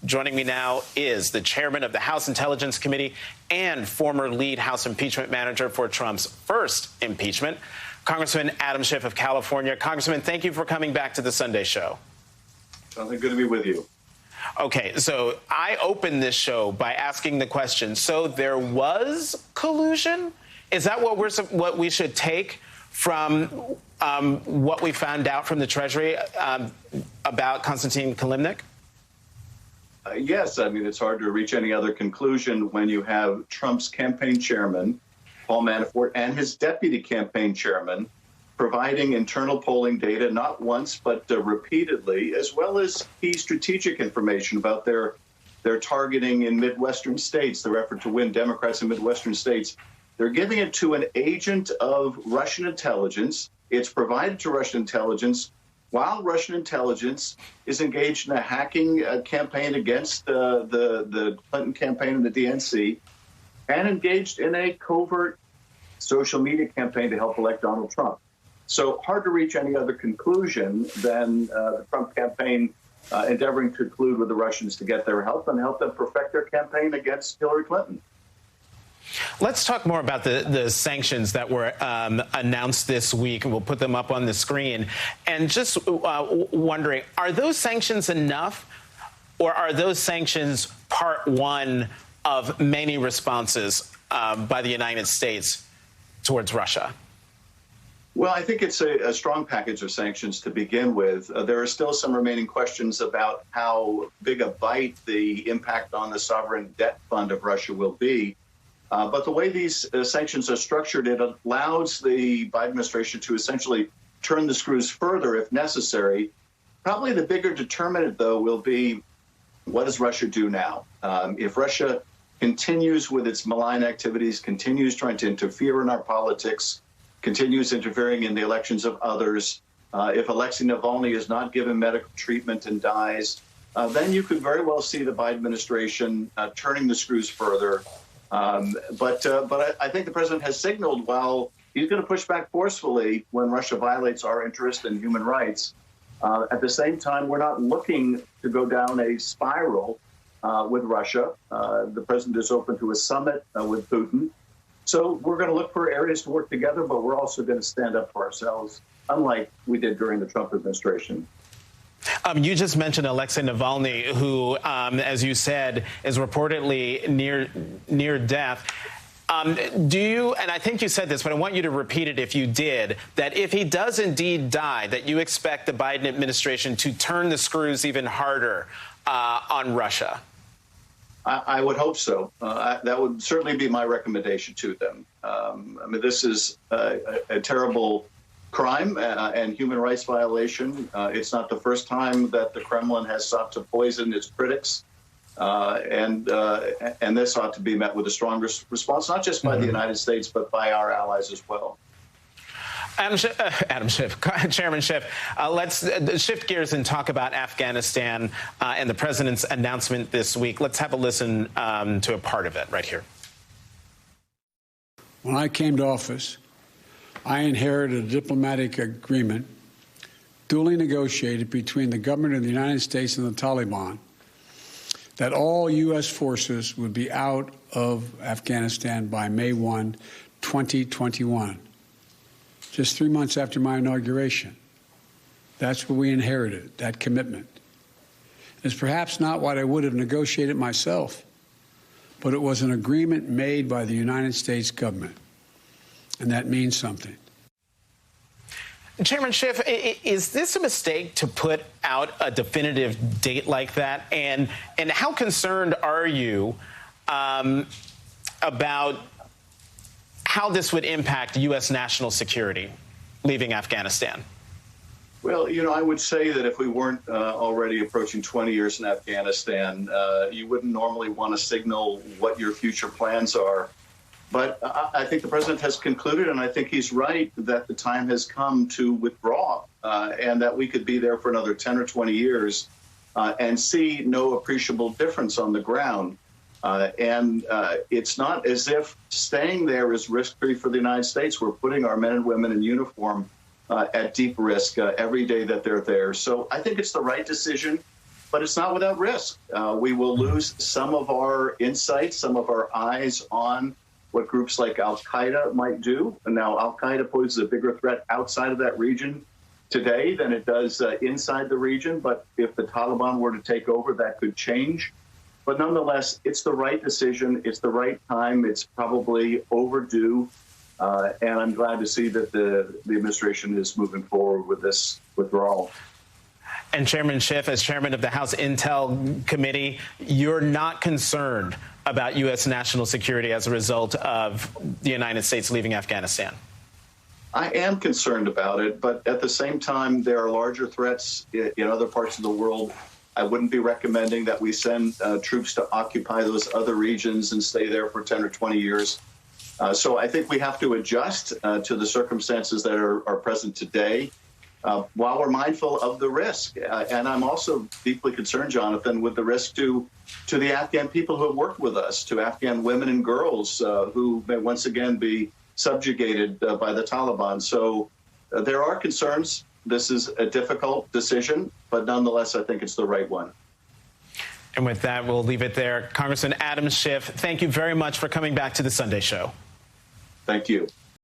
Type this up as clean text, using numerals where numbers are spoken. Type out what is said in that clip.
Joining me now is the chairman of the House Intelligence Committee and former lead House impeachment manager for Trump's first impeachment, Congressman Adam Schiff of California. Congressman, thank you for coming back to the Sunday show. Jonathan, good to be with you. Okay, so I opened this show by asking the question, so there was collusion? Is that what we should take from what we found out from the Treasury about Konstantin Kilimnik? Yes, I mean, it's hard to reach any other conclusion when you have Trump's campaign chairman, Paul Manafort, and his deputy campaign chairman providing internal polling data not once but repeatedly, as well as key strategic information about their targeting in Midwestern states, their effort to win Democrats in Midwestern states. They're giving it to an agent of Russian intelligence. It's provided to Russian intelligence while Russian intelligence is engaged in a hacking campaign against the Clinton campaign and the DNC, and engaged in a covert social media campaign to help elect Donald Trump. So hard to reach any other conclusion than the Trump campaign endeavoring to collude with the Russians to get their help and help them perfect their campaign against Hillary Clinton. Let's talk more about the sanctions that were announced this week, and we'll put them up on the screen. And just wondering, are those sanctions enough, or are those sanctions part one of many responses by the United States towards Russia? Well, I think it's a strong package of sanctions to begin with. There are still some remaining questions about how big a bite the impact on the sovereign debt fund of Russia will be. But the way these sanctions are structured, it allows the Biden administration to essentially turn the screws further if necessary. Probably the bigger determinant, though, will be what does Russia do now? If Russia continues with its malign activities, continues trying to interfere in our politics, continues interfering in the elections of others, if Alexei Navalny is not given medical treatment and dies, then you could very well see the Biden administration turning the screws further. But I think the president has signaled, while he's going to push back forcefully when Russia violates our interest in human rights, at the same time, we're not looking to go down a spiral with Russia. The president is open to a summit with Putin. So we're going to look for areas to work together, but we're also going to stand up for ourselves, unlike we did during the Trump administration. You just mentioned Alexei Navalny, who, as you said, is reportedly near death. Do you, and I think you said this, but I want you to repeat it if you did, that if he does indeed die, that you expect the Biden administration to turn the screws even harder on Russia? I would hope so. That would certainly be my recommendation to them. I mean, this is a terrible crime and human rights violation. It's not the first time that the Kremlin has sought to poison its critics, and this ought to be met with the strongest response, not just by the United States, but by our allies as well. Adam Schiff, Chairman Schiff, let's shift gears and talk about Afghanistan and the president's announcement this week. Let's have a listen to a part of it right here. When I came to office, I inherited a diplomatic agreement duly negotiated between the government of the United States and the Taliban that all U.S. forces would be out of Afghanistan by May 1, 2021. Just 3 months after my inauguration. That's what we inherited, that commitment. It's perhaps not what I would have negotiated myself, but it was an agreement made by the United States government, and that means something. Chairman Schiff, is this a mistake to put out a definitive date like that? And how concerned are you about how this would impact U.S. national security leaving Afghanistan? Well, you know, I would say that if we weren't already approaching 20 years in Afghanistan, you wouldn't normally want to signal what your future plans are. But I think the president has concluded, and I think he's right, that the time has come to withdraw and that we could be there for another 10 or 20 years and see no appreciable difference on the ground. It's not as if staying there is risk-free for the United States. We're putting our men and women in uniform at deep risk every day that they're there. So I think it's the right decision. but it's not without risk. We will lose some of our insights, some of our eyes on what groups like al-Qaeda might do. And now al-Qaeda poses a bigger threat outside of that region today than it does inside the region. But if the Taliban were to take over, that could change. But nonetheless, it's the right decision. It's the right time. It's probably overdue. And I'm glad to see that the administration is moving forward with this withdrawal. And Chairman Schiff, as chairman of the House Intel Committee, you're not concerned about U.S. national security as a result of the United States leaving Afghanistan? I am concerned about it, but at the same time, there are larger threats in other parts of the world. I wouldn't be recommending that we send troops to occupy those other regions and stay there for 10 or 20 years. So I think we have to adjust to the circumstances that are present today while we're mindful of the risk. And I'm also deeply concerned, Jonathan, with the risk to the Afghan people who have worked with us, to Afghan women and girls who may once again be subjugated by the Taliban. So there are concerns. This is a difficult decision, but nonetheless, I think it's the right one. And with that, we'll leave it there. Congressman Adam Schiff, thank you very much for coming back to the Sunday Show. Thank you.